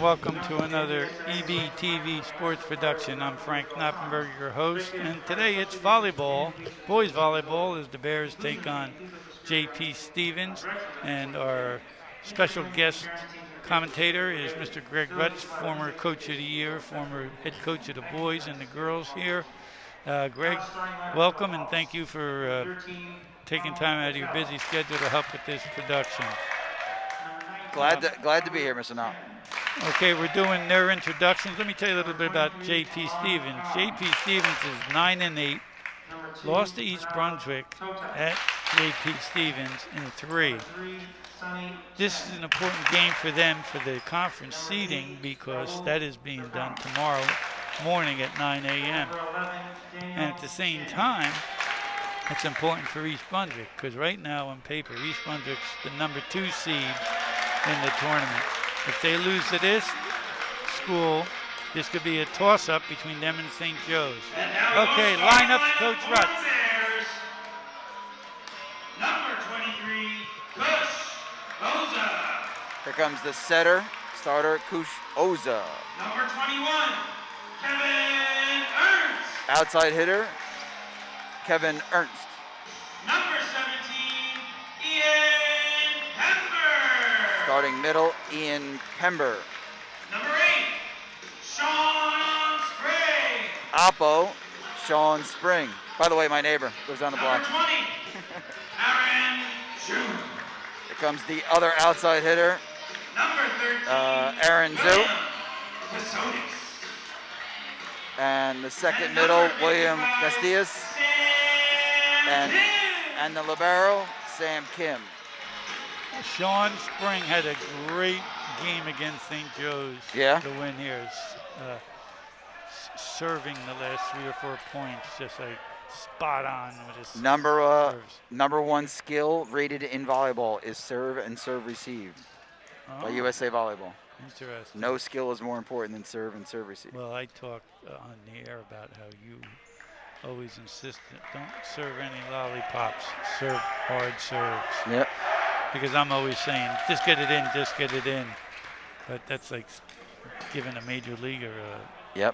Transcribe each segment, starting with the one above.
welcome to another EBTV Sports Production. I'm Frank Noppenberger, your host, and today it's volleyball, boys volleyball, as the Bears take on J.P. Stevens, and our special guest commentator is Mr. Greg Rutz, former Coach of the Year, former head coach of the boys and the girls here. Greg, welcome, and thank you for taking time out of your busy schedule to help with this production. Glad to be here, Mr. Knott. Okay, we're doing their introductions. Let me tell you a little bit about J.P. Stevens. J.P. Stevens is 9-8, lost to East Brunswick at J.P. Stevens in 3. This is an important game for them for the conference seeding because that is being done tomorrow morning at 9 a.m. And at the same time, it's important for East Brunswick because right now on paper, East Brunswick's the number 2 seed in the tournament. If they lose to this school, this could be a toss-up between them and St. Joe's. Okay, line up Coach Rutz. Number 23, Kush Oza. Here comes the setter, starter, Kush Oza. Number 21, Kevin Ernst. Outside hitter, Kevin Ernst. Number 17, Ian Pember. Starting middle, Ian Pember. Number 8, Sean Sprague. Oppo, Sean Spring. By the way, my neighbor lives on the block. Number 20, Aaron June. Here comes the other outside hitter, Number 13, Aaron Zhu. William Casonis. And the second middle, William Castillas. Sam Kim. And the libero, Sam Kim. Sean Spring had a great game against St. Joe's to win here. Serving the last 3 or 4 points, just like spot on with his number 1 skill rated in volleyball is serve and serve receive by USA Volleyball. Interesting. No skill is more important than serve and serve receive. Well, I talked on the air about how you always insist that don't serve any lollipops, serve hard serves. Yep. Because I'm always saying, just get it in, just get it in. But that's like giving a major leaguer a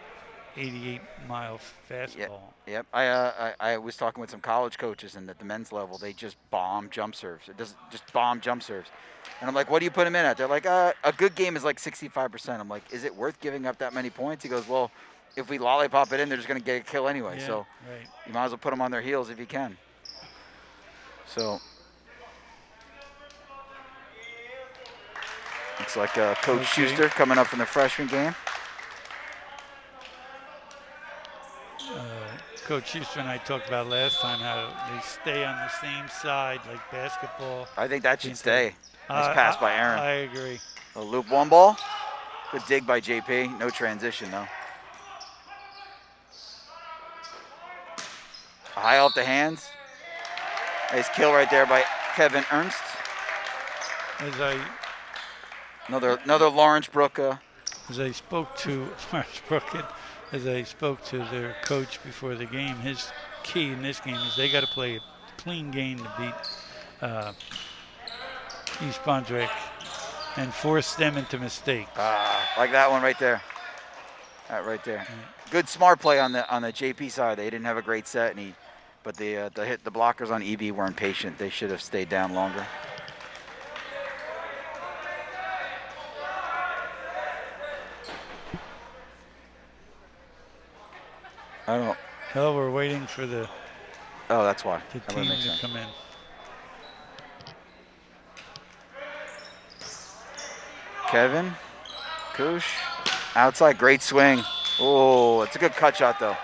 88-mile fastball. Yep. I was talking with some college coaches, and at the men's level, they just bomb jump serves. It doesn't just bomb jump serves. And I'm like, what do you put them in at? They're like, a good game is like 65%. I'm like, is it worth giving up that many points? He goes, well, if we lollipop it in, they're just going to get a kill anyway. Yeah, so right. You might as well put them on their heels if you can. So looks like Coach Schuster coming up from the freshman game. Coach Schuster and I talked about last time how they stay on the same side like basketball. I think that should stay. Nice pass by Aaron. I agree. A loop 1 ball. Good dig by JP. No transition though. High off the hands. Nice kill right there by Kevin Ernst. Another Lawrence Brook. As I spoke to Lawrence Brook, as I spoke to their coach before the game, his key in this game is they got to play a clean game to beat East Brunswick and force them into mistakes. Like that one right there. That right there. Good smart play on the JP side. They didn't have a great set, but the blockers on EB weren't patient. They should have stayed down longer. Well, we're waiting for the that's why. The team to come in. Kevin, Kush, outside, great swing. Oh, it's a good cut shot though.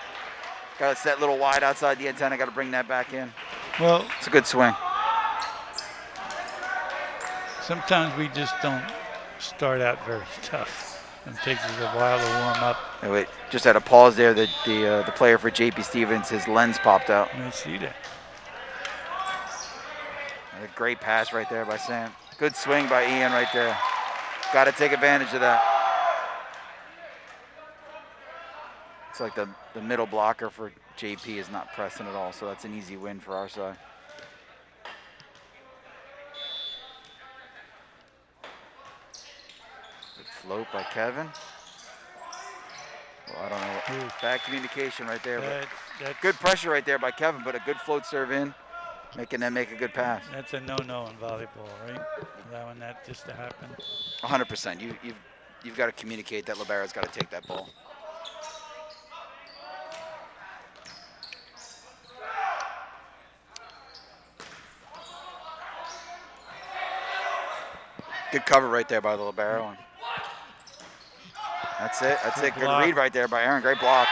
Got to set a little wide outside the antenna. Got to bring that back in. Well, it's a good swing. Sometimes we just don't start out very tough. It takes us a while to warm up. Oh, wait, just had a pause there. The player for J.P. Stevens, his lens popped out. I see that. A great pass right there by Sam. Good swing by Ian right there. Got to take advantage of that. It's like the middle blocker for JP is not pressing at all, so that's an easy win for our side. Float by Kevin. Well, I don't know. Ooh. Bad communication right there. But That's good pressure right there by Kevin, but a good float serve in, making them make a good pass. That's a no-no in volleyball, right? Allowing that just to happen. 100%. You've got to communicate that Libero's got to take that ball. Good cover right there by the libero. That's it. That's it. Good read right there by Aaron. Great block.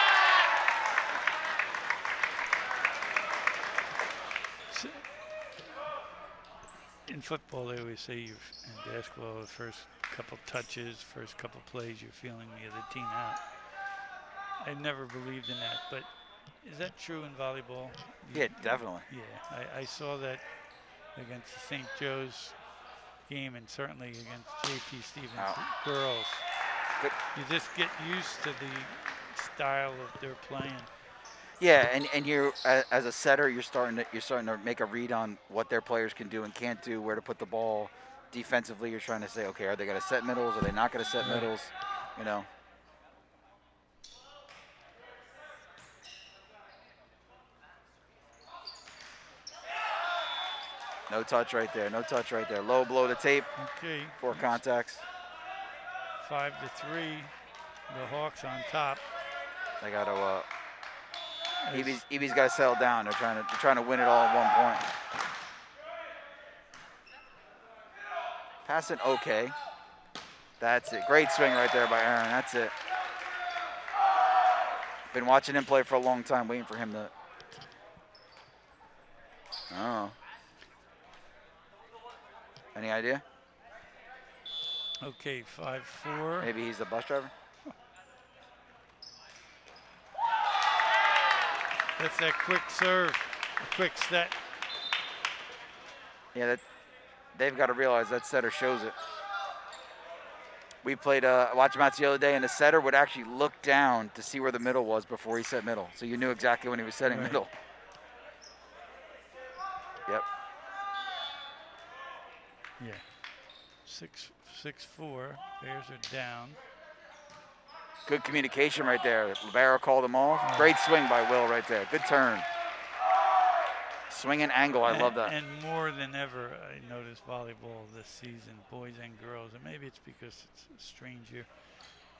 In football, they always say in basketball, the first couple touches, first couple plays, you're feeling the other team out. I never believed in that, but is that true in volleyball? Yeah, definitely. Yeah, I saw that against the St. Joe's game and certainly against JP Stevens girls. Good. You just get used to the style of their playing. Yeah, and you're as a setter, you're starting to make a read on what their players can do and can't do, where to put the ball. Defensively, you're trying to say, okay, are they going to set middles? Are they not going to set middles? You know. No touch right there. No touch right there. Low below the tape. Okay. 4 contacts. 5-3. The Hawks on top. They got to. EB's got to settle down. They're trying to win it all at one point. Passing okay. That's it. Great swing right there by Aaron. That's it. Been watching him play for a long time, waiting for him to. Oh. Any idea? Okay, 5-4. Maybe he's the bus driver. That's that quick serve, a quick set. Yeah, they've got to realize that setter shows it. We played watch match the other day, and the setter would actually look down to see where the middle was before he set middle, so you knew exactly when he was setting middle. Yep. Yeah. 6-4. Bears are down. Good communication right there. Libero called him off. Great swing by Will right there. Good turn. Swing and angle, I love that. And more than ever, I noticed volleyball this season, boys and girls, and maybe it's because it's a strange year.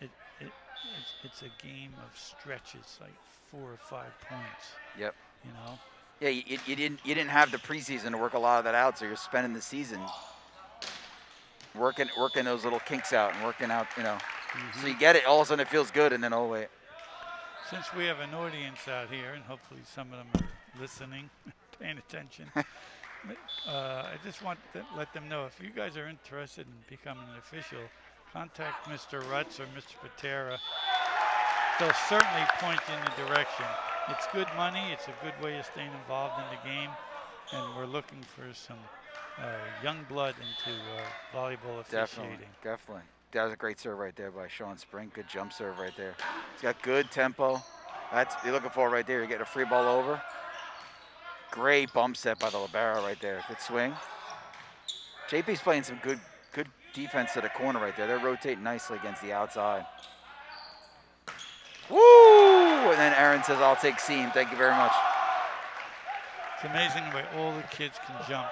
It's a game of stretches, like 4 or 5 points. Yep. You know. Yeah, you didn't have the preseason to work a lot of that out, so you're spending the season working those little kinks out and working out, you know. So you get it, all of a sudden it feels good, and then, oh, wait. Since we have an audience out here, and hopefully some of them are listening, paying attention, I just want to let them know, if you guys are interested in becoming an official, contact Mr. Rutz or Mr. Patera. They'll certainly point you in the direction. It's good money. It's a good way of staying involved in the game, and we're looking for some young blood into volleyball officiating. Definitely. That was a great serve right there by Sean Spring. Good jump serve right there. He's got good tempo. That's you're looking for right there. You're getting a free ball over. Great bump set by the libero right there. Good swing. JP's playing some good defense to the corner right there. They're rotating nicely against the outside. Woo! And then Aaron says, I'll take seam. Thank you very much. It's amazing the way all the kids can jump.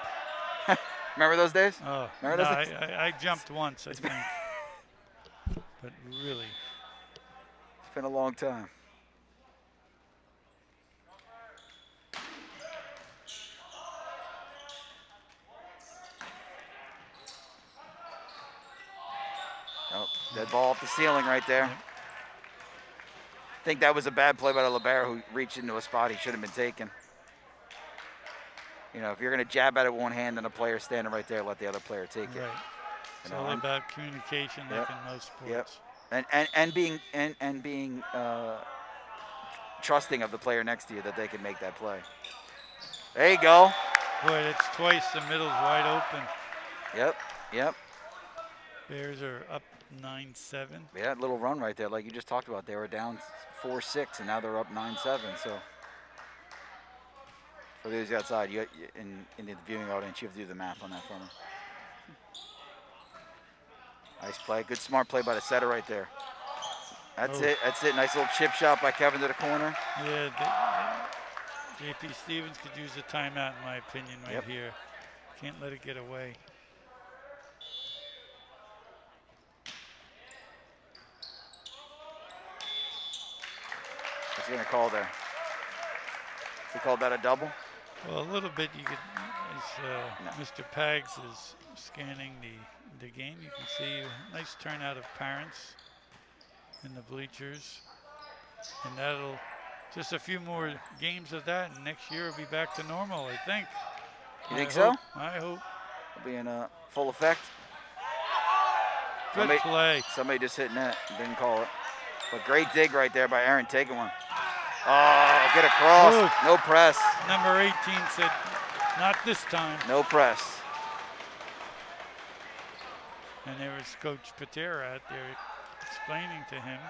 Remember those days? Oh, Remember no, those days? I jumped once, I think. But really. It's been a long time. Oh, dead ball off the ceiling right there. Yep. I think that was a bad play by the libero who reached into a spot he should have been taken. You know, if you're going to jab at it with one hand, then a player standing right there, let the other player take it. Right. It's all about communication, like in most sports. Yep. And being trusting of the player next to you that they can make that play. There you go. Boy, it's twice. The middle's wide open. Yep. Bears are up 9-7. Yeah, little run right there, like you just talked about. They were down 4-6, and now they're up 9-7. So for those outside, you in the viewing audience, you have to do the math on that for me. Nice play. Good smart play by the setter right there. That's Oh. it. That's it. Nice little chip shot by Kevin to the corner. Yeah, JP Stevens could use a timeout, in my opinion, right Yep. here. Can't let it get away. What's he gonna call there? He called that a double? Well, a little bit. You could, No. as Mr. Pags is scanning the game, you can see a nice turnout of parents in the bleachers, and that'll just a few more games of that, and next year we'll be back to normal, I think. You think so? I hope. It'll be in full effect. Good play. Somebody just hit net. Didn't call it. But great dig right there by Aaron taking one. Oh, get across. Good. No press. Number 18 said, not this time. No press. And there was Coach Patera out there explaining to him.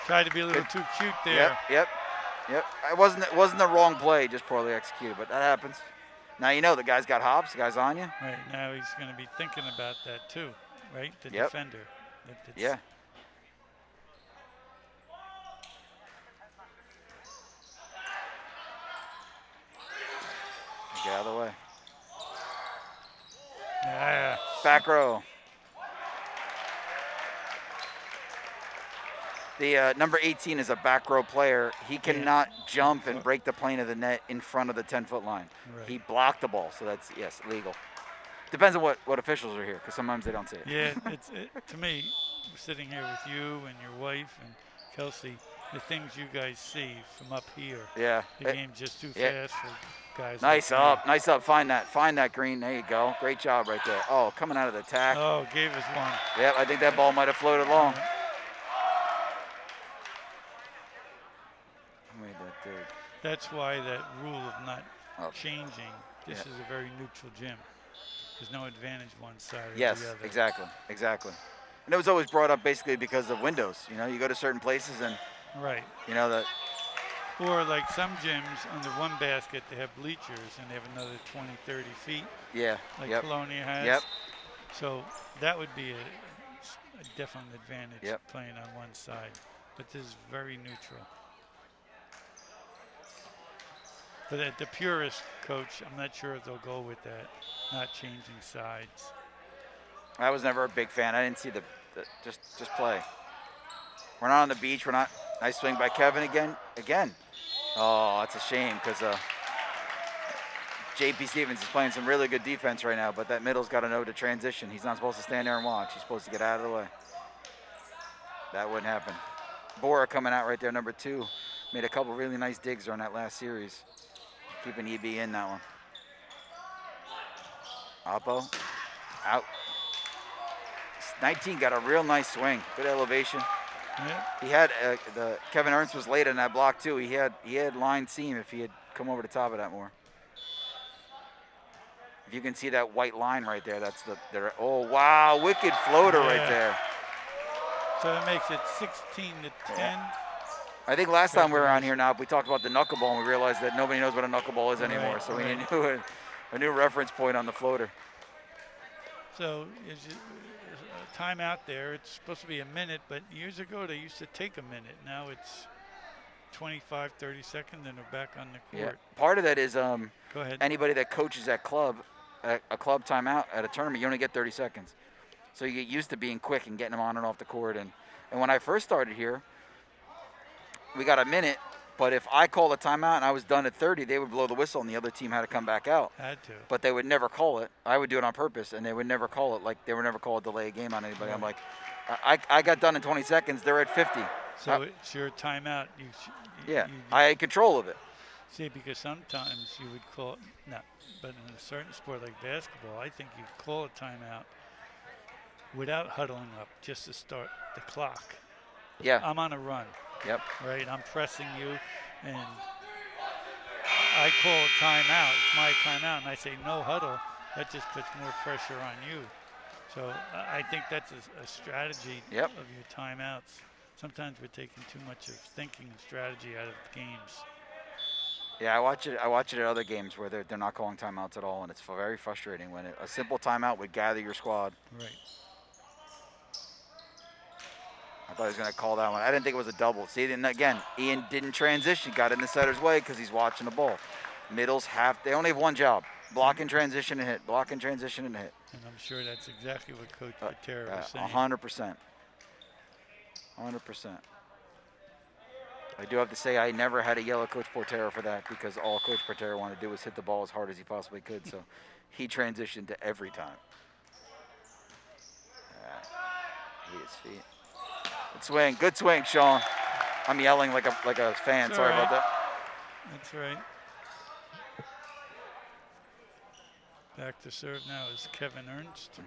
Tried to be a little too cute there. Yep. It wasn't the wrong play, just poorly executed, but that happens. Now you know the guy's got hops, the guy's on you. Right, now he's going to be thinking about that too, right? The Yep. defender. It's- Yeah. Get out of the way. Yeah. Back row. The number 18 is a back row player. He cannot jump and break the plane of the net in front of the 10-foot line. Right. He blocked the ball, so that's, yes, legal. Depends on what officials are here, because sometimes they don't see it. Yeah, to me, sitting here with you and your wife and Kelsey, the things you guys see from up here. Yeah. The game's just too yeah. fast for guys. Nice like me. nice up. Find that green. There you go. Great job right there. Oh, coming out of the tack. Oh, gave us one. Yep, I think that ball might have floated long. Who made that dig? That's why that rule of not Oh. changing. This is a very neutral gym. There's no advantage one side or Yes, the other. exactly. And it was always brought up basically because of windows. You know, you go to certain places and, Right. you know, that. Or like some gyms, under one basket, they have bleachers and they have another 20, 30 feet, Yeah. like Yep. Colonia has. Yep. So that would be a definite advantage playing on one side. But this is very neutral. But the purist coach, I'm not sure if they'll go with that, not changing sides. I was never a big fan. I didn't see the just play. We're not on the beach. We're not. Nice swing by Kevin again. Oh, that's a shame because JP Stevens is playing some really good defense right now, but that middle's got to know to transition. He's not supposed to stand there and watch. He's supposed to get out of the way. That wouldn't happen. Bora coming out right there, number 2. Made a couple really nice digs during that last series. Keeping EB in that one. Oppo, out. 19 got a real nice swing. Good elevation. Yeah. He had the Kevin Ernst was late on that block too. He had line seam if he had come over the top of that more. If you can see that white line right there, that's oh wow, wicked floater right there. So that makes it 16 to 10. Yeah. I think last time we were on here now, we talked about the knuckleball and we realized that nobody knows what a knuckleball is anymore. So we knew a new reference point on the floater. So is it a timeout there? It's supposed to be a minute, but years ago they used to take a minute. Now it's 25, 30 seconds, and they're back on the court. Yeah. Part of that is Go ahead. anybody that coaches at a club timeout at a tournament, you only get 30 seconds. So you get used to being quick and getting them on and off the court. And when I first started here, we got a minute, but if I called a timeout and I was done at 30, they would blow the whistle and the other team had to come back out. Had to. But they would never call it. I would do it on purpose, and they would never call it. Like, they would never call a delay game on anybody. Right. I'm like, I got done in 20 seconds. They're at 50. So it's your timeout. I had control of it. See, because sometimes you would call, but in a certain sport like basketball, I think you call a timeout without huddling up, just to start the clock. Yeah. I'm on a run. Yep. Right, I'm pressing you, and I call a timeout. It's my timeout, and I say no huddle. That just puts more pressure on you. So I think that's a strategy Yep. of your timeouts. Sometimes we're taking too much of thinking and strategy out of games. Yeah, I watch it at other games where they're not calling timeouts at all, and it's very frustrating when a simple timeout would gather your squad. Right. I thought he was going to call that one. I didn't think it was a double. See, then again, Ian didn't transition, got in the setter's way because he's watching the ball. Middles they only have one job: block and transition and hit. Block and transition and hit. And I'm sure that's exactly what Coach Patera was saying. 100%. 100%. I do have to say I never had to yell at Coach Portera for that because all Coach Portera wanted to do was hit the ball as hard as he possibly could. So he transitioned to every time. Hit his feet. Good swing. Good swing, Sean. I'm yelling like a fan. It's Sorry all right. about that. That's right. Back to serve now is Kevin Ernst.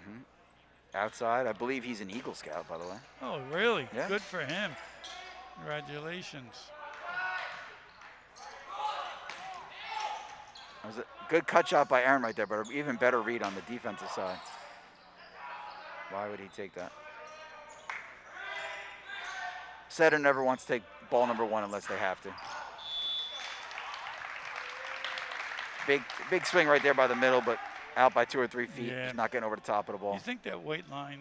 Outside. I believe he's an Eagle Scout, by the way. Oh, really? Yeah. Good for him. Congratulations. That was a good cut shot by Aaron right there, but an even better read on the defensive side. Why would he take that? Setter never wants to take ball number one unless they have to. Big swing right there by the middle, but out by 2 or 3 feet. Yeah. He's not getting over the top of the ball. You think that white line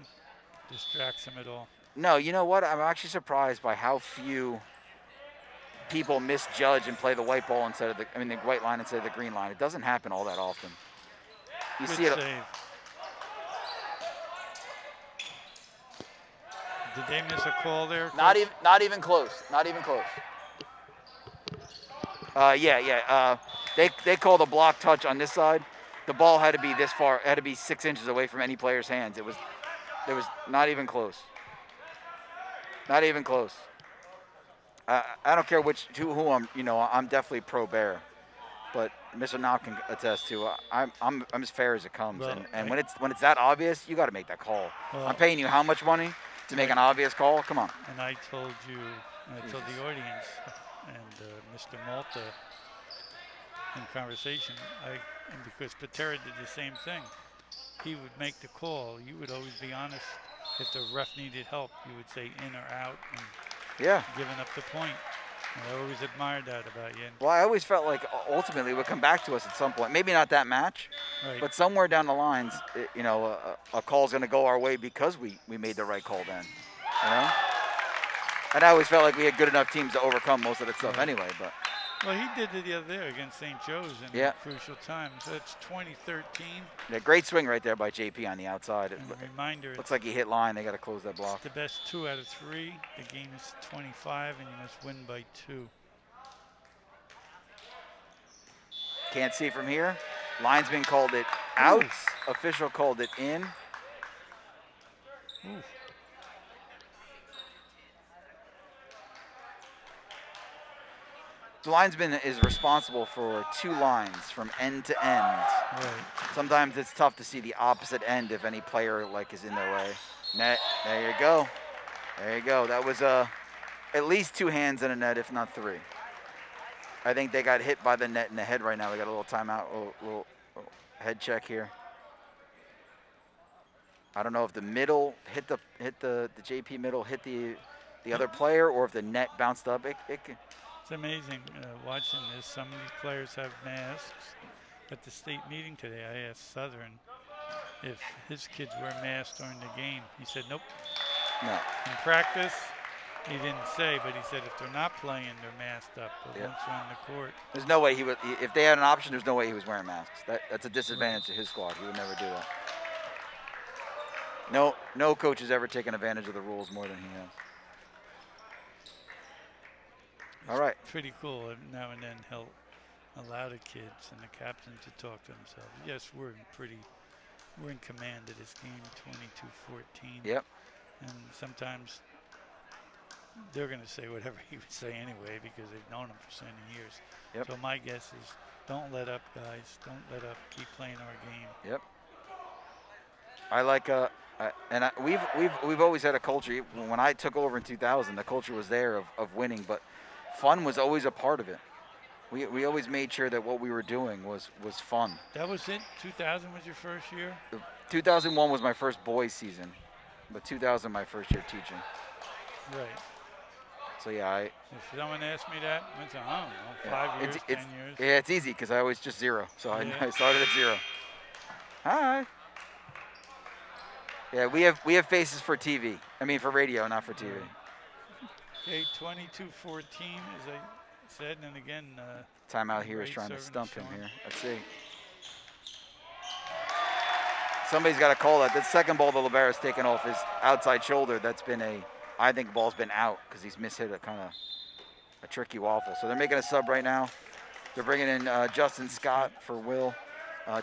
distracts him at all? No, you know what? I'm actually surprised by how few people misjudge and play the white ball instead of the white line instead of the green line. It doesn't happen all that often. You Good see it. save. Did they miss a call there? Not Coach? even close. Not even close. Yeah. They called a block touch on this side. The ball had to be this far. It had to be 6 inches away from any player's hands. It was not even close. Not even close. I don't care who I'm. I'm definitely pro Bear, but Mr. Knopp can attest to. I'm as fair as it comes. Well, and when it's that obvious, you got to make that call. Well, I'm paying you how much money to make an obvious call? Come on. And I told you, I told the audience, and Mr. Malta in conversation, and because Patera did the same thing, he would make the call. You would always be honest. If the ref needed help, you would say in or out, and giving up the point. And I always admired that about you. Well, I always felt like ultimately it would come back to us at some point. Maybe not that match, Right. but somewhere down the lines, a call's going to go our way because we made the right call then. And I always felt like we had good enough teams to overcome most of that stuff anyway. But Well, he did it the other day against St. Joe's in a crucial time. So it's 2013. yeah, great swing right there by JP on the outside. And a reminder, Looks like he hit line. They got to close that block. it's the best 2 out of 3. The game is 25, and you must win by 2. Can't see from here. Linesman called it out. Ooh. Official called it in. Ooh. The linesman is responsible for 2 lines from end to end. Right. Sometimes it's tough to see the opposite end if any player is in their way. Net. There you go. There you go. That was at least 2 hands in a net, if not 3. I think they got hit by the net in the head right now. We got a little timeout, little head check here. I don't know if the middle hit the JP middle hit the other player, or if the net bounced up. It's amazing watching this. Some of these players have masks. At the state meeting today, I asked Southern if his kids wear masks during the game. He said, nope. No. In practice, he didn't say, but he said if they're not playing, they're masked up. But once they're on the court. There's no way he would. If they had an option, there's no way he was wearing masks. That's a disadvantage to his squad. He would never do that. No coach has ever taken advantage of the rules more than he has. All right. Pretty cool. Now and then he'll allow the kids and the captain to talk to themselves. Yes, we're in command of this game, 22-14. Yep. And sometimes they're going to say whatever he would say anyway because they've known him for so many years. Yep. So my guess is don't let up, guys. Don't let up. Keep playing our game. Yep. I like we've always had a culture. When I took over in 2000, the culture was there of winning, but fun was always a part of it. We always made sure that what we were doing was fun. That was it? 2000 was your first year? 2001 was my first boys season, but 2000 my first year teaching. Right. So yeah, If someone asked me that, I said, I don't know, 5 years, 10 years. Yeah, it's easy because I was just 0. So Yeah. I started at 0. Hi. Yeah, we have faces for TV. I mean for radio, not for TV. Okay, 22-14, as I said, and again. Timeout here is great trying to serving stump him Sean. here. Let's see. Somebody's got to call that. That second ball the Libera's taken off his outside shoulder. That's been I think the ball's been out because he's mishit a kind of a tricky waffle. So they're making a sub right now. They're bringing in Justin Scott for Will,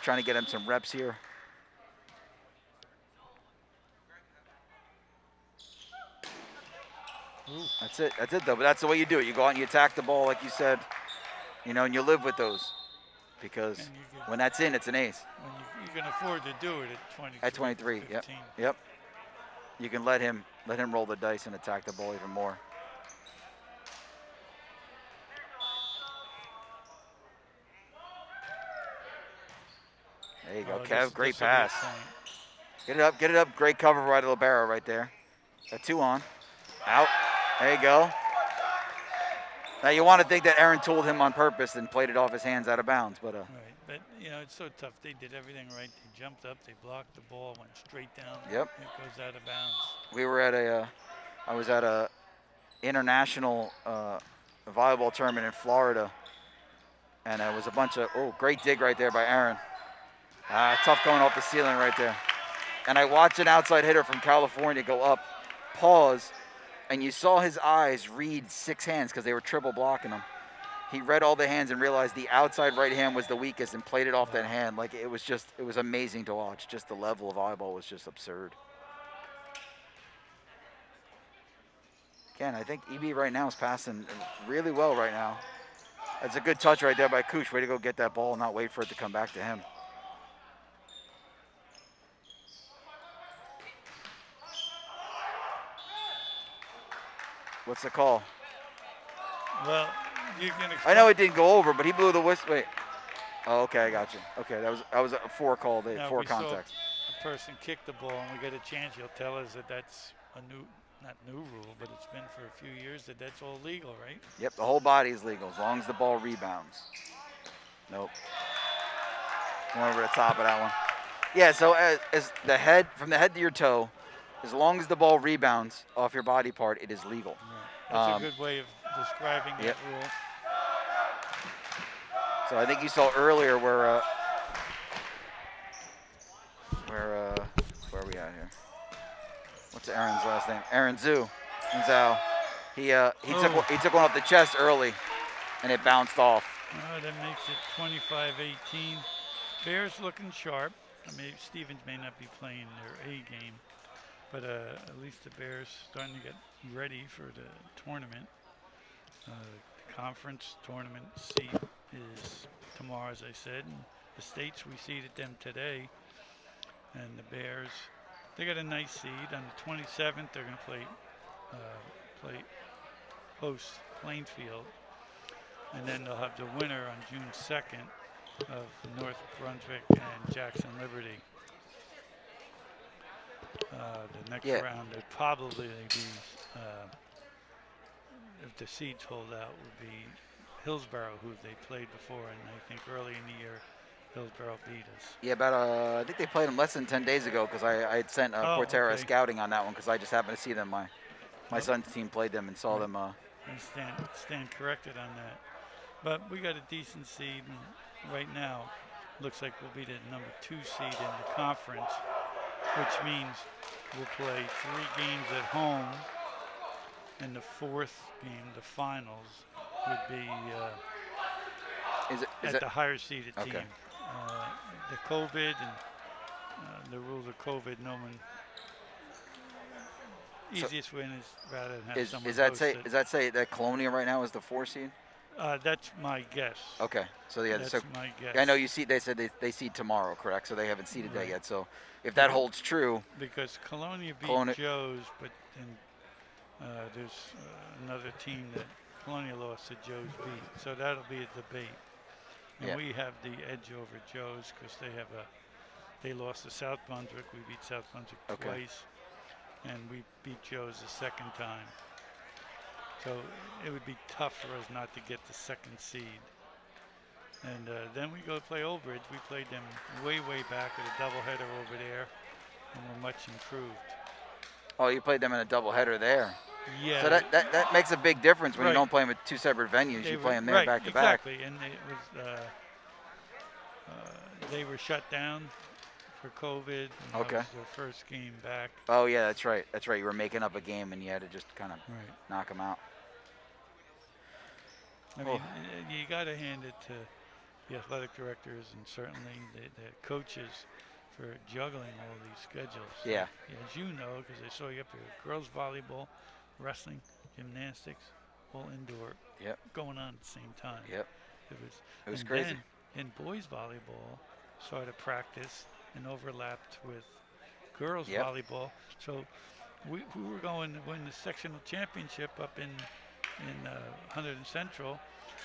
trying to get him some reps here. Ooh. That's it though, but that's the way you do it. You go out and you attack the ball like you said, and you live with those because when that's in, it's an ace. When you can afford to do it at 23. At 23, 15. yep. You can let him roll the dice and attack the ball even more. There you go, Kev. Great pass. Get it up. Great cover right to Libero right there. Got 2 on. Out. There you go. Now you want to think that Aaron tooled him on purpose and played it off his hands out of bounds, but Right, but it's so tough. They did everything right. They jumped up, they blocked the ball, went straight down. Yep. It goes out of bounds. we were at I was at a international volleyball tournament in Florida, and it was a bunch of great dig right there by Aaron. Tough going off the ceiling right there. And I watched an outside hitter from California go up, pause, and you saw his eyes read 6 hands because they were triple blocking him. He read all the hands and realized the outside right hand was the weakest and played it off that hand. Like it was amazing to watch. Just the level of volleyball was just absurd. Again, I think EB right now is passing really well right now. That's a good touch right there by Kuch. Way to go get that ball and not wait for it to come back to him. What's the call? Well, you can. I know it didn't go over, but he blew the whistle. Wait. Oh, okay, I got you. Okay, that was a 4 call. Now, 4 if we contacts. saw a person kick the ball and we get a chance, he'll tell us that that's a not new rule, but it's been for a few years that's all legal, right? Yep, the whole body is legal as long as the ball rebounds. Nope. Went over the top of that one. Yeah, so as the head, from the head to your toe, as long as the ball rebounds off your body part, it is legal. Right. That's a good way of describing that rule. So I think you saw earlier where are we at here? What's Aaron's last name? Aaron Zhao. He took one off the chest early, and it bounced off. That makes it 25-18. Bears looking sharp. Maybe Stevens may not be playing their A game, but at least the Bears starting to get ready for the tournament. The conference tournament seed is tomorrow, as I said, and the states we seeded them today, and the Bears, they got a nice seed. On the 27th, they're going to play host Plainfield, and then they'll have the winner on June 2nd of North Brunswick and Jackson Liberty. The next round would probably be, if the seeds hold out, would be Hillsborough, who they played before, and I think early in the year, Hillsborough beat us. Yeah, about I think they played them less than 10 days ago because I had sent Portera scouting on that one because I just happened to see them. My son's team played them and saw them. I stand corrected on that. But we got a decent seed, and right now looks like we'll be the number 2 seed in the conference, which means we'll play 3 games at home, and the 4th game, the finals, would be at the higher seeded team. The COVID and the rules of COVID, no one. Easiest win is rather than have someone Does that say that Colonia right now is the 4 seed? That's my guess. Okay, so yeah, that's my guess. I know you see. They said they seed tomorrow, correct? So they haven't seeded that yet. So if that holds true, because Colonia beat Joe's, but then there's another team that Polonia lost to Joe's beat, so that'll be a debate. And Yeah. we have the edge over Joe's because they lost to South Brunswick. We beat South Brunswick Okay. twice, and we beat Joe's the second time. So it would be tough for us not to get the second seed. And then we go play Old Bridge. We played them way back at a doubleheader over there, and we're much improved. Oh, you played them in a doubleheader there. Yeah. So that makes a big difference when you Right. don't play them at two separate venues. You play them there right, back to back. Exactly, and it was they were shut down for COVID. And Okay. That was their first game back. Oh yeah, that's right. That's right. You were making up a game and you had to just kind of Right. knock them out. I mean, you got to hand it to the athletic directors and certainly the coaches for juggling all these schedules. Yeah. As you know, because I saw you up here, girls volleyball, wrestling, gymnastics, all indoor, Yep. going on at the same time. Yep. It was And crazy. crazy. Then boys volleyball started practice and overlapped with girls Yep. volleyball. So we were going to win the sectional championship up in 100 and Central,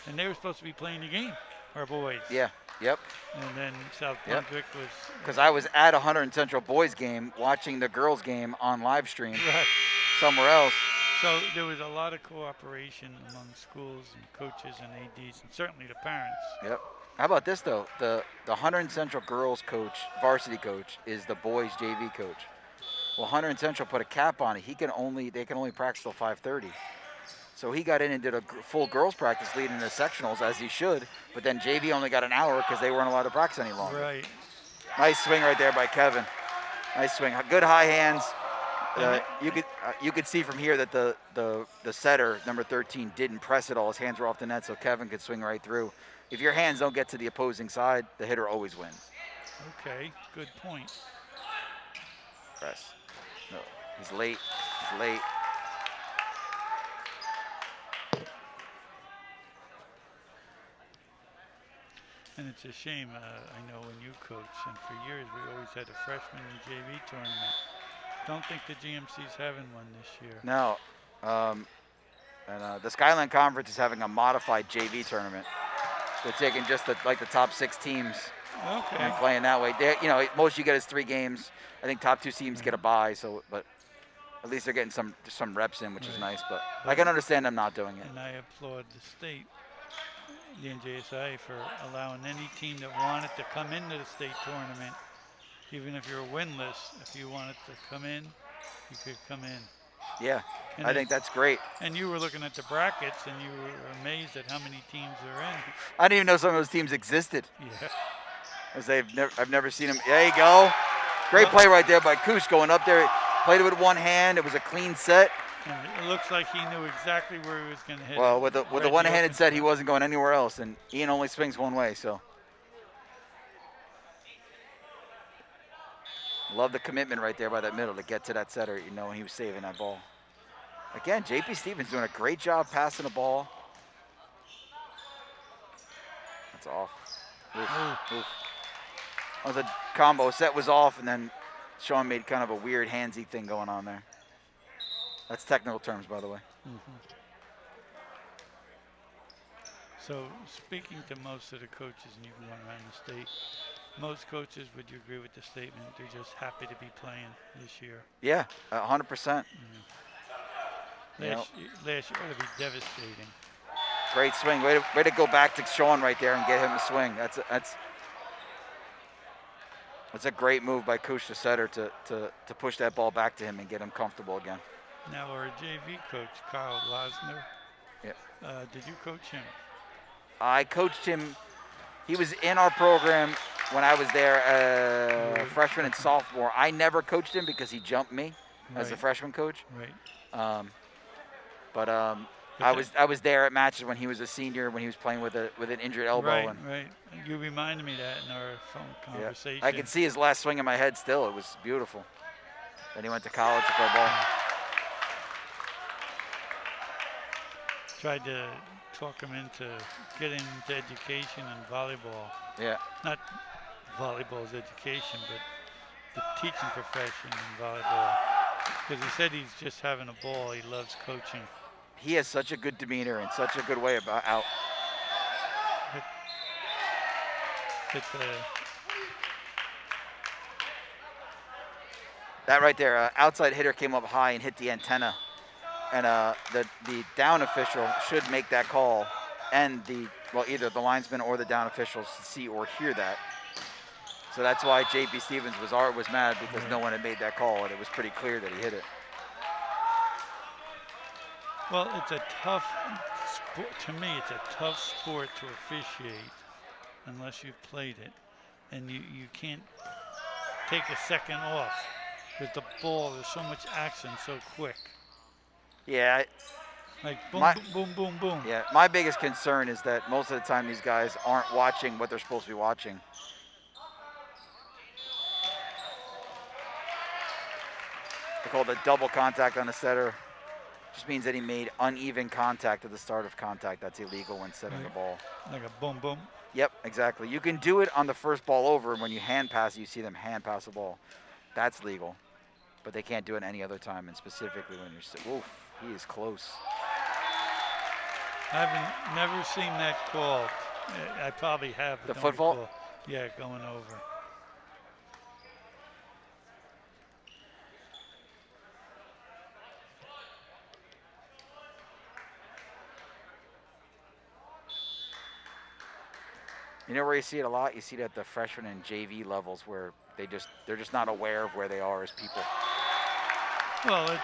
and they were supposed to be playing the game, our boys. Yeah. Yep. And then South Yep. Brunswick was. Because I was at a 100 Central boys game watching the girls game on live stream Right. somewhere else. So there was a lot of cooperation among schools and coaches and ADs, and certainly the parents. Yep. How about this though? The 100 Central girls coach, varsity coach, is the boys JV coach. Well, 100 Central put a cap on it. They can only practice till 5:30. So he got in and did a full girls practice leading the sectionals as he should. But then JV only got an hour because they weren't allowed to practice any longer. Right. Nice swing right there by Kevin. Nice swing. Good high hands. You could see from here that the setter, number 13, didn't press it all. His hands were off the net, so Kevin could swing right through. If your hands don't get to the opposing side, the hitter always wins. Okay. Good point. Press. No, he's late. He's late. And it's a shame. I know when you coach, and for years we always had a freshman and JV tournament. Don't think the GMC's having one this year. No. The Skyline Conference is having a modified JV tournament. They're taking just the top 6 teams Okay. and playing that way. Most you get is 3 games. I think top 2 teams get a bye. So, but at least they're getting some reps in, which is nice. But I can understand them not doing it. And I applaud the state, the NJSI, for allowing any team that wanted to come into the state tournament, even if you're winless, if you wanted to come in, you could come in. Yeah, And I think that's great. And you were looking at the brackets, and you were amazed at how many teams are in. I didn't even know some of those teams existed. Yeah. As I've never seen them. There you go. Great play right there by Kush going up there. Played it with one hand. It was a clean set. And it looks like he knew exactly where he was going to hit. Well, it. with the Read the one-handed open set, he spot. wasn't going anywhere else, and Ian only swings one way, so. Love the commitment right there by that middle to get to that setter, when he was saving that ball. Again, JP Stevens doing a great job passing the ball. That's off. Oof. That was a combo. Set was off, and then Sean made kind of a weird handsy thing going on there. That's technical terms, by the way. So speaking to most of the coaches, and you've run around the state, most coaches, would you agree with the statement? They're just happy to be playing this year. Yeah, 100%. Last year would be devastating. Great swing. Way to go back to Sean right there and get him to swing. That's a great move by Kush, the setter, to push that ball back to him and get him comfortable again. Now our JV coach, Kyle Losner, did you coach him? I coached him. He was in our program when I was there, freshman and sophomore. I never coached him because he jumped me as a freshman coach. Right. But I was there at matches when he was a senior, when he was playing with an injured elbow. Right. You reminded me that in our phone conversation. I can see his last swing in my head still. It was beautiful. Then he went to college to play ball. Tried to talk him into getting into education and volleyball. Yeah. Not volleyball's education, but the teaching profession in volleyball. Because he said he's just having a ball. He loves coaching. he has such a good demeanor and such a good way about out. Hit the That right there, outside hitter came up high and hit the antenna. And the down official should make that call, and either the linesman or the down officials see or hear that. So that's why J.P. Stevens was mad, because no one had made that call, and it was pretty clear that he hit it. Well, it's a tough sport. To me, it's a tough sport to officiate unless you've played it, and you can't take a second off with the ball. There's so much action so quick. Yeah. Like boom, boom, boom, boom, boom. Yeah, my biggest concern is that most of the time these guys aren't watching what they're supposed to be watching. They call it double contact on a setter. Just means that he made uneven contact at the start of contact. That's illegal when setting the ball. Like a boom, boom. Yep, exactly. You can do it on the first ball over, and when you hand pass, you see them hand pass the ball. That's legal. But they can't do it any other time, and specifically when you're, oof, he is close. I've never seen that called. I probably have. The foot fault? Yeah, going over. You know where you see it a lot? You see it at the freshman and JV levels, where they're just not aware of where they are as people. Well, it's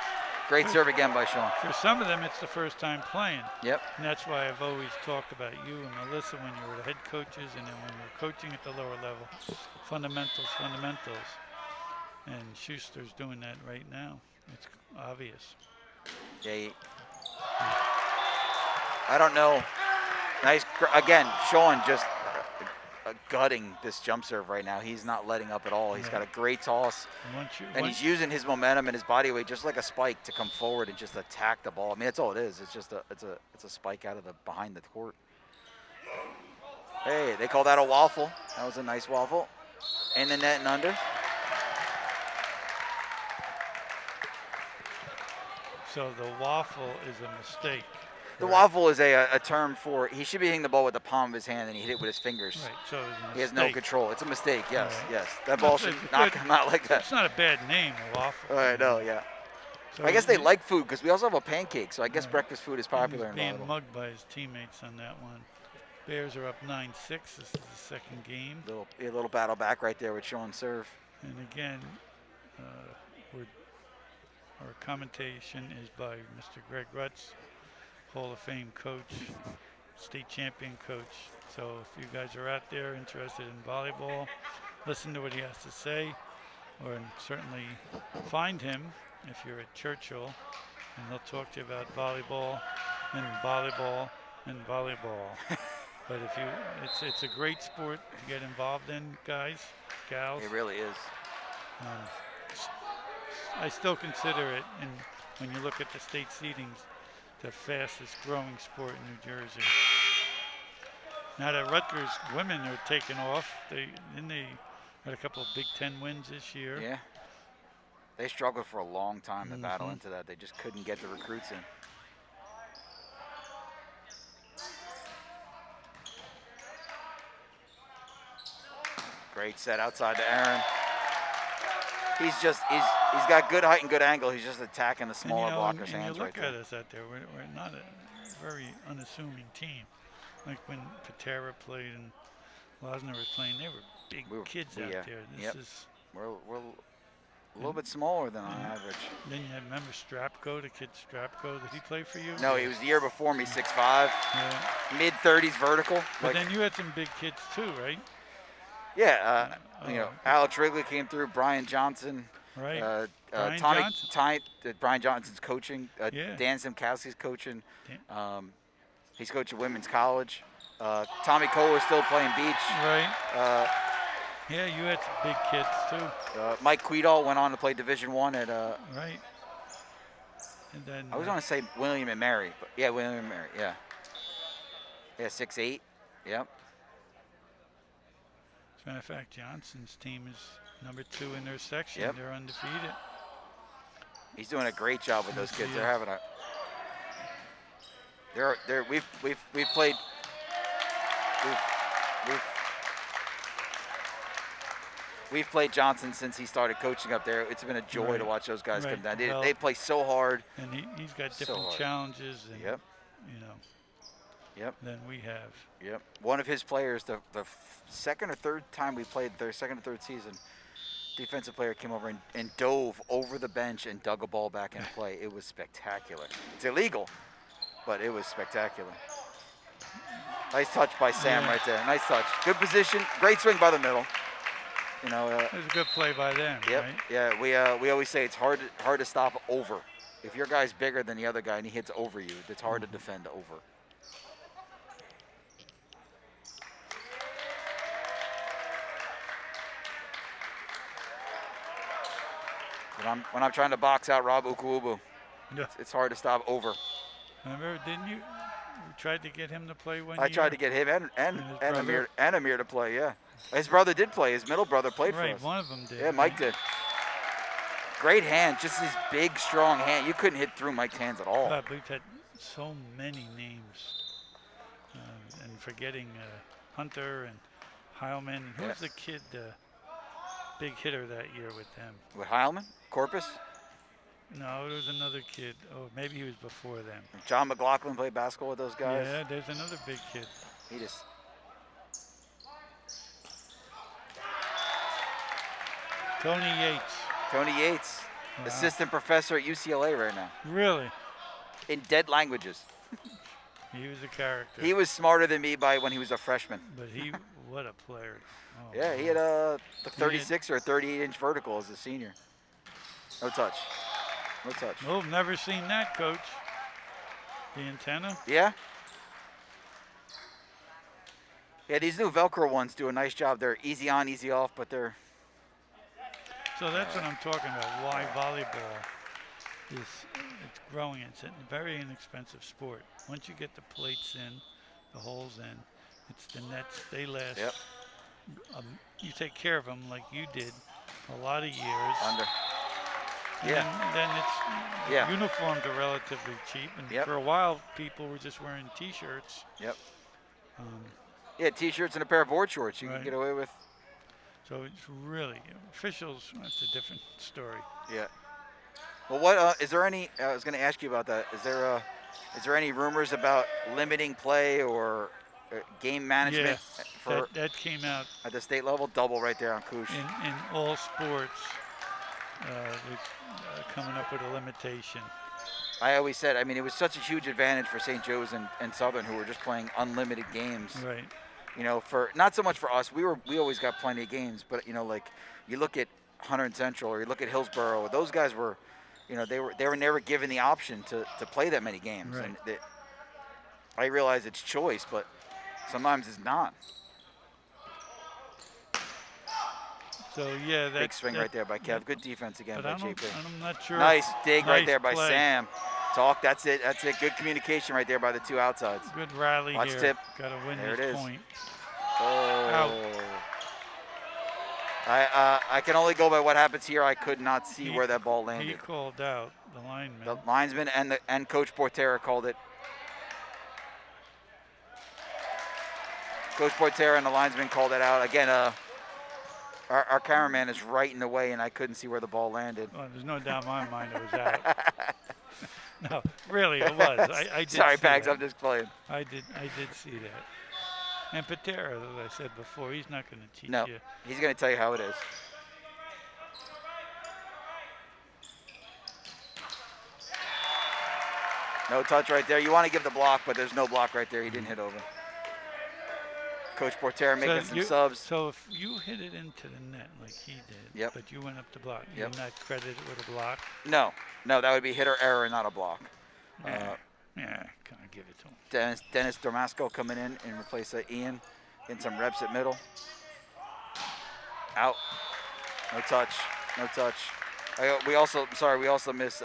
great serve again by Sean. For some of them, it's the first time playing. Yep. And that's why I've always talked about you and Melissa when you were the head coaches, and then when you were coaching at the lower level. Fundamentals, fundamentals. And Schuster's doing that right now. It's obvious. Yeah. I don't know. Nice, again, Sean just gutting this jump serve right now. He's not letting up at all. He's got a great toss, and he's using his momentum and his body weight just like a spike to come forward and just attack the ball. I mean, that's all it is. It's just it's a spike out of the behind the court. Hey, they call that a waffle. That was a nice waffle. In the net and under. So the waffle is a mistake. The waffle is a term for, he should be hitting the ball with the palm of his hand, and he hit it with his fingers. Right, so it's a mistake. He has no control. It's a mistake, yes, yes. That ball should not come out like that. It's not a bad name, a waffle. I know, yeah. So I guess they like food, because we also have a pancake, so I guess breakfast food is popular in being volleyball. mugged by his teammates on that one. Bears are up 9-6. This is the second game. A little battle back right there with Sean's serve. And again, our commentation is by Mr. Greg Rutz, Hall of Fame coach, state champion coach. So if you guys are out there interested in volleyball, listen to what he has to say, or certainly find him if you're at Churchill, and he'll talk to you about volleyball and volleyball and volleyball. But it's a great sport to get involved in, guys, gals. It really is. I still consider it, and when you look at the state seedings, the fastest growing sport in New Jersey. Now that Rutgers women are taking off, they had a couple of Big Ten wins this year. Yeah. They struggled for a long time to battle into that. They just couldn't get the recruits in. Great set outside to Aaron. He's got good height and good angle. He's just attacking the smaller blocker's hands right there. You look at us out there. We're not a very unassuming team. Like when Patera played and Losner was playing, they were big kids out there. This is we're a little bit smaller than on average. Then you remember Strapko, the kid Strapko. Did he play for you? No, he was the year before me, 6'5", yeah. mid-30s vertical. But then you had some big kids too, right? Yeah, Alex Wrigley came through, Brian Johnson. Right. Brian Johnson's coaching. Yeah. Dan Simkowski's coaching. He's coaching women's college. Tommy Cole is still playing beach. Right. Yeah, you had some big kids too. Mike Quedall went on to play Division I at. Right. And then I was going to say William and Mary, but yeah, William and Mary. Yeah. Yeah, 6'8". Yep. As a matter of fact, Johnson's team is number 2 in their section. Yep. They're undefeated. He's doing a great job with those kids. They're having a. We've played. We've played Johnson since he started coaching up there. It's been a joy to watch those guys come down. They play so hard. And he's got different challenges and, you know, than we have. Yep. One of his players, the second or third time we played, their second or third season, defensive player came over and dove over the bench and dug a ball back into play. It was spectacular. It's illegal, but it was spectacular. Nice touch by Sam right there. Nice touch. Good position. Great swing by the middle. You know, it was a good play by them. Yep. Right? Yeah. We always say it's hard to stop over. If your guy's bigger than the other guy and he hits over you, it's hard to defend over. When I'm trying to box out Rob Ukuubu, it's hard to stop over. Remember, didn't you? You tried to get him to play one year? I tried to get him and Amir to play, yeah. His brother did play. His middle brother played for us. Right, one of them did. Yeah, Mike did. Great hand, just his big, strong hand. You couldn't hit through Mike's hands at all. God, we've had so many names. And forgetting Hunter and Heilman. Who was the kid, big hitter that year with them? With Heilman? Corpus? No, there was another kid. Oh, maybe he was before them. John McLaughlin played basketball with those guys. Yeah, there's another big kid. He just... Tony Yates. Wow. Assistant professor at UCLA right now. Really? In dead languages. He was a character. He was smarter than me when he was a freshman. But what a player. Oh, yeah, he had a 36 or a 38-inch vertical as a senior. No touch. Oh, never seen that, Coach. The antenna? Yeah. Yeah, these new Velcro ones do a nice job. They're easy on, easy off, but they're... So that's what I'm talking about, why volleyball it's growing. It's a very inexpensive sport. Once you get the plates in, the holes in, it's the nets, they last. Yep. You take care of them like you did a lot of years. Yeah. Then it's uniforms are relatively cheap, and for a while people were just wearing T-shirts. Yep. T-shirts and a pair of board shorts you can get away with. So it's really officials. That's a different story. Yeah. Well, what is there any? I was going to ask you about that. Is there any rumors about limiting play or game management? Yeah, that came out at the state level. Double right there on Koosh. In all sports. Coming up with a limitation. I always said, I mean, it was such a huge advantage for St. Joe's and Southern, who were just playing unlimited games. Right. You know, for not so much for us. We always got plenty of games, but you know, like you look at Hunter and Central, or you look at Hillsborough. Those guys were, you know, they were never given the option to play that many games. Right. And I realize it's choice, but sometimes it's not. So yeah, that big swing right there by Kev. Good defense again by JP. I'm not sure. Nice dig right there by play. Sam. That's it. Good communication right there by the two outsides. Good rally Watch here. tip. Got to win there this point. Oh. I can only go by what happens here. I could not see where that ball landed. He called out the lineman. The linesman and Coach Portera called it. Coach Portera and the linesman called it out. Again, our cameraman is right in the way, and I couldn't see where the ball landed. Well, there's no doubt in my mind it was out. No, really, it was. I did. Sorry, Pags, that. I'm just playing. I did see that. And Patera, as I said before, he's not going to teach no, you. He's going to tell you how it is. No touch right there. You want to give the block, but there's no block right there. He didn't hit over. Coach Portera making some subs. So if you hit it into the net like he did, but you went up to block, you're not credited with a block? No, that would be hitter error, not a block. Yeah, kind of give it to him. Dennis Dormasco coming in and replace Ian, getting some reps at middle. Out. No touch. We also miss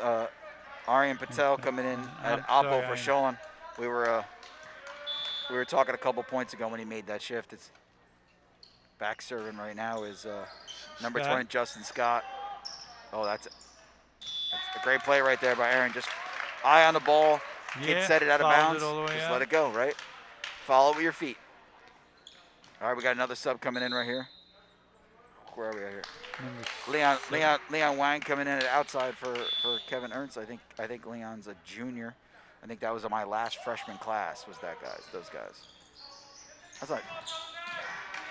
Aryan Patel coming in at Oppo for Sean. We were talking a couple points ago when he made that shift. It's back serving right now is number 20, Justin Scott. Oh, that's a great play right there by Aaron. Just eye on the ball. Kid set it out of followed bounds. it all the way Just out. let it go, right? Follow it with your feet. All right, we got another sub coming in right here. Where are we at here? Leon Wang coming in at outside for Kevin Ernst. I think Leon's a junior. I think that was my last freshman class. Was those guys? That's like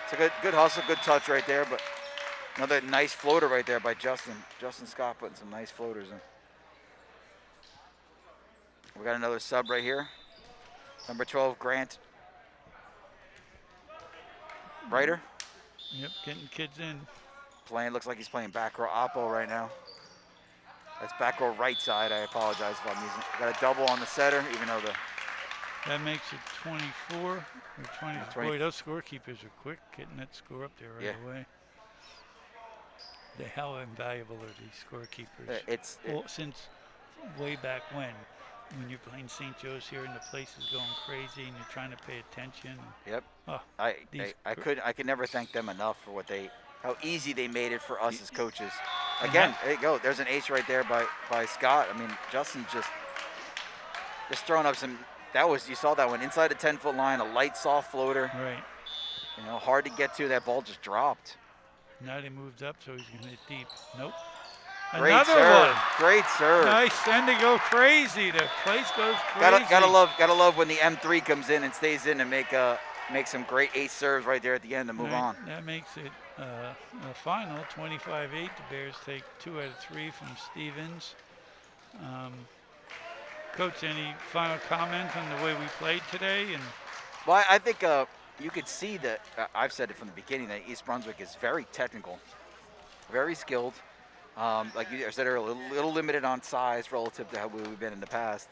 it's a good hustle, good touch right there. But another nice floater right there by Justin Scott, putting some nice floaters in. We got another sub right here. Number 12, Grant Ryder. Yep, getting kids in. Looks like he's playing back row oppo right now. That's back row right side. I apologize if I'm using. Got a double on the setter, even though That makes it 24 or 20. 20. Boy, those scorekeepers are quick getting that score up there right away. How invaluable are these scorekeepers? Since way back when you're playing St. Joe's here and the place is going crazy and you're trying to pay attention. Yep. Oh, I could never thank them enough for how easy they made it for us as coaches. Again, there you go. There's an ace right there by Scott. I mean, Justin's just throwing up some. You saw that one inside the 10-foot line, a light, soft floater. Right. Hard to get to. That ball just dropped. Now they moved up, so he's going to hit deep. Nope. Great Another serve. one. Great serve. Nice. Then they go crazy. The place goes crazy. Gotta love when the M3 comes in and stays in and make some great ace serves right there at the end to move on. That makes it a final 25-8. The Bears take 2 out of 3 from Stevens. Coach, any final comments on the way we played today? Well, I think you could see that. I've said it from the beginning that East Brunswick is very technical, very skilled. Like you said earlier, a little limited on size relative to how we've been in the past.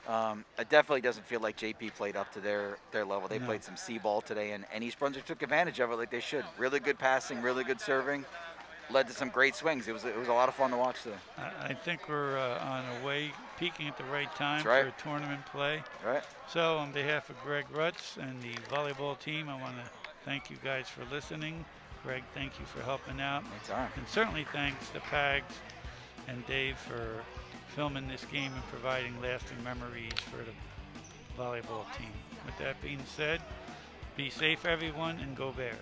It definitely doesn't feel like JP played up to their level. They played some C-ball today, and East Brunswick took advantage of it like they should. Really good passing, really good serving, led to some great swings. It was a lot of fun to watch today. I think we're on a way, peaking at the right time right. for tournament play. Right. So on behalf of Greg Rutz and the volleyball team, I want to thank you guys for listening. Greg, thank you for helping out. Anytime. And certainly thanks to Pags and Dave for filming this game and providing lasting memories for the volleyball team. With that being said, be safe, everyone, and go Bears.